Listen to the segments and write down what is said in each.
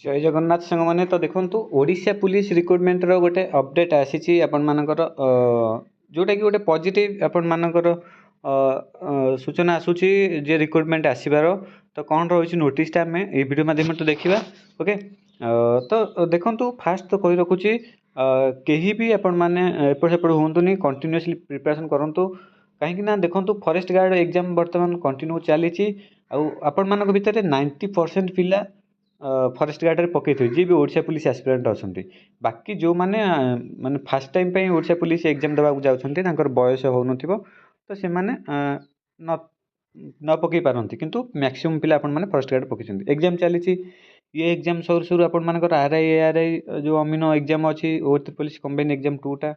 जय जगन्नाथ सांग मैंने तो देखूँ ओडिशा पुलिस रिक्रुटमेंट गोटे अपडेट आसी आपण मानकर जोटा कि गोटे पॉजिटिव आपण मानकर सूचना आसूची जे रिक्रुटमेंट आसबार तो कौन रही नोटिसटा आम ये वीडियो माध्यम तो देखा ओके। तो देखो फास्ट तो कही रखुची कहीं भी आपण मैंने एपट सेपट हूँ कंटिन्यूअसली प्रिपरेशन करूँ कहीं देखो फॉरेस्ट गार्ड एग्जाम बर्तमान कंटिन्यू चली आपण मान भितर 90% पिला फॉरेस्ट गार्ड में पकई जी भी ओडिशा पुलिस एस्पिरेंट अच्छा बाकी जो मैंने माने फास्ट टाइम पे ओडिशा पुलिस एग्जाम देवाक जाऊँच बयस हो तो से मैंने न पकई पारती किंतु मैक्सिमम पिला आपण मैंने फॉरेस्ट गार्ड पकई एग्जाम चली ये एग्जाम सर सर आपर आरआई जो अमीनो एग्जाम अच्छी पुलिस कंबाइन एग्जाम 2टा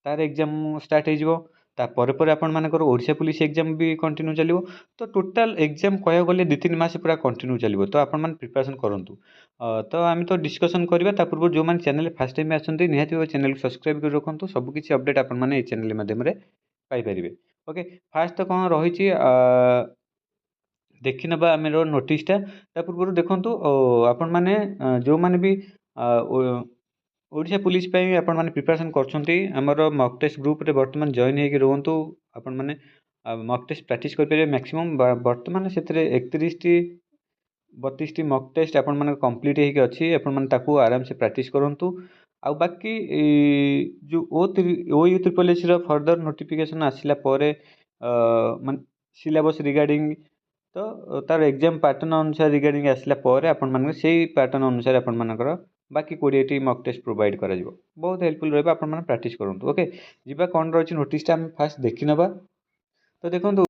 तार एग्जाम स्टार्ट हो तापर आपण मानकर ओडिशा पुलिस एग्जाम भी कंटिन्यू चलो तो टोटाल एग्जाम कह गले 2-3 मास पूरा कंटिन्यू चलो तो आपण प्रिपरेशन करूँ। तो आम तो डिस्कसन करवा पूर्व जो मैंने चैनल फास्ट टाइम आसती निहाती चैनल को सब्सक्राइब कर रखुँ सबकि अपडेट आपने चैनल मध्यम पाइपर ओके। फास्ट तो कौन रही देखी ना आम नोटिसटा पूर्व देखूँ आपण मैंने जो मैंने भी ओडिशा पुलिस आपण मैंने प्रिपरेशन करमर मक टेस्ट ग्रुप रे बर्तमान जॉइन होगी रुहतु आपण मैंने मक टेस्ट प्रैक्टिस करेंगे मैक्सिमम बर्तमान से 31-32 मक टेस्ट आपण मैंने कंप्लीट होगी अच्छी आपण आराम से प्रैक्टिस करूँ। आ बाकी जो OU triple S further notification आसला मान सिलेबस रिगार्डिंग तो तार एग्जाम पैटर्न अनुसार रिगार्डिंग आसला आपण मान से पैटर्न अनुसार आपण मानकर बाकी 20टी मक टेस्ट प्रोवाइड करा बहुत हेल्पफुल रहा आपण मैंने प्रैक्टिस करूँ ओके। जीवा कौन रही नोटिसटा आम फास्ट देखी नवा तो देखो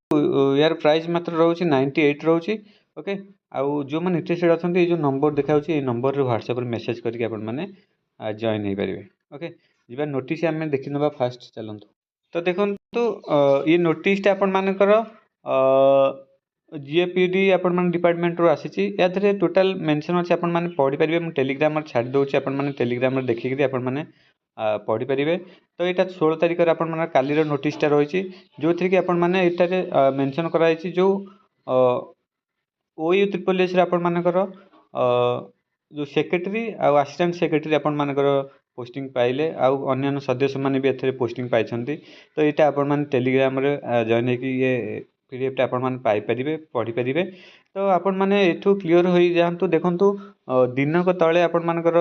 यार प्राइस मात्र रोचे 98 रोचे ओके। आउ जो मैंने इंटरेस्टेड अच्छा ये जो नंबर देखा ये नंबर व्हाट्सएप मेसेज करके आपण मैंने जॉइन हो पारे ओके। जीवा नोटिस आम देखी नवा फास्ट चलतु तो देखो ये नोटिसटा आपण मानकर जीएपीडी आपण मैंने डिपार्टमेंट रू आसी या टोटाल मेंशन अच्छे आपण मैंने पढ़ी पारे मुझे टेलीग्राम छाड़ी दूसरी आपण मैंने टेलीग्राम देखिकी आपण मैंने पढ़ी पारे। तो यहाँ 16 तारिख आपण मैंने काली नोटिसटा रही जो थी कि आपण मैंने ये मेंशन कराई जो OU ट्रिपल एस आपण मानकर जो सेक्रेटरी आउ असिस्टेंट सेक्रेटरी आपण मानकर पोस्टिंग पाइले आउ अन्य सदस्य मैंने भी एथे पोस्टिंग पाई तो यहाँ आपण मैंने टेलीग्राम जॉइन होगी ये पीडीएफ आपण मैंने पाइपर पढ़ी पारे। तो आपण मैंने एठू क्लीयर हो जातु देखु दिनक तले आपण मानकर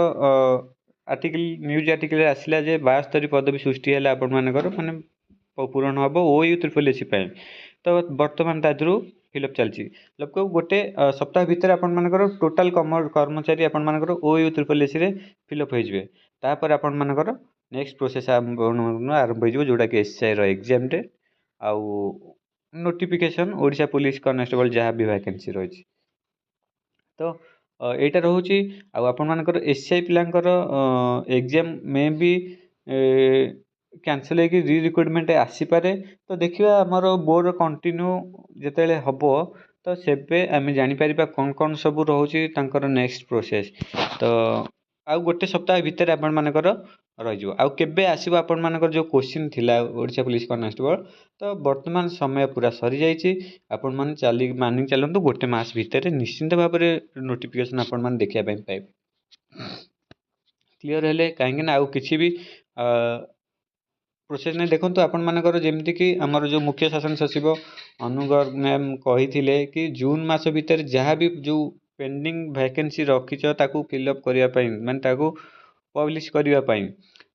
आर्टिकल न्यूज आर्टिकल आसला 72 पदवी सृष्टि है आपण मानकर माने पूरण हम OU ट्रिपल एस तो बर्तमान तादू फिलअप चलती लगभग गोटे सप्ताह भितर आपण मानकर टोटाल कर्मचारी आपण मानकर OU triple S fill up hopper आपण मानकर नेक्स्ट प्रोसेस आरंभ हो जोटा कि SI एग्जाम डे आउ नोटिफिकेशन ओडिशा पुलिस कॉन्स्टेबल जहाँ भी वैकेंसी रही तो यहाँ रोचे आपण मानकर SI पिलांकर एग्जाम में भी कैंसल हो री रिक्रुटमेंट आसीपे तो देखिए आमर बोर्ड कंटिन्यू जिते हम तो से आम जापर कौन कौन सब रोचे नेक्स्ट प्रोसेस तो आउ गोटे सप्ताह भितर आपण मानकर रही आके आसो आपण मानकर जो क्वेश्चन थिला ओडिशा पुलिस कॉन्स्टेबल तो वर्तमान समय पूरा सरी जाइए आपण मैंने चली मानिक चलतु गोटे मास भितर निश्चिंत भाव में नोटिफिकेशन आपण मैंने देखा पाइबे क्लीयर है कहीं आउ कि भी प्रोसेस नहीं देखो आपण मानकर जमती कि आमर जो मुख्य शासन सचिव अनुगर मैम कही कि जून मास भितर जहाँ भी जो पेंडिंग वैकेंसी रखीच फिलअप करने माने पब्लिश करने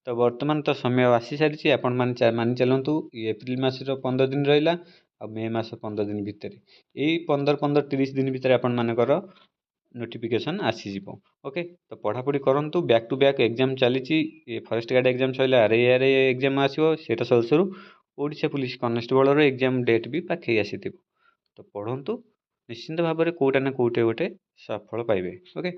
तो वर्तमान तो समय आसी सारी आपण मानि चलतु एप्रिल मासर 15 दिन रहा आ मे मास 15 दिन भितर यही 15-15-30 दिन भितर आपण मानकर नोटिफिकेशन आसीज ओके। तो पढ़ापढ़ी करूँ बैक टू बैक एग्जाम चली forest guard exam sir RI exam आसो सेटा sir sir Odisha police constable exam date भी पाखे आसी तो पढ़ु निश्चिंत भाव में कौटा ना कौटे गोटे सफल पाइबे ओके।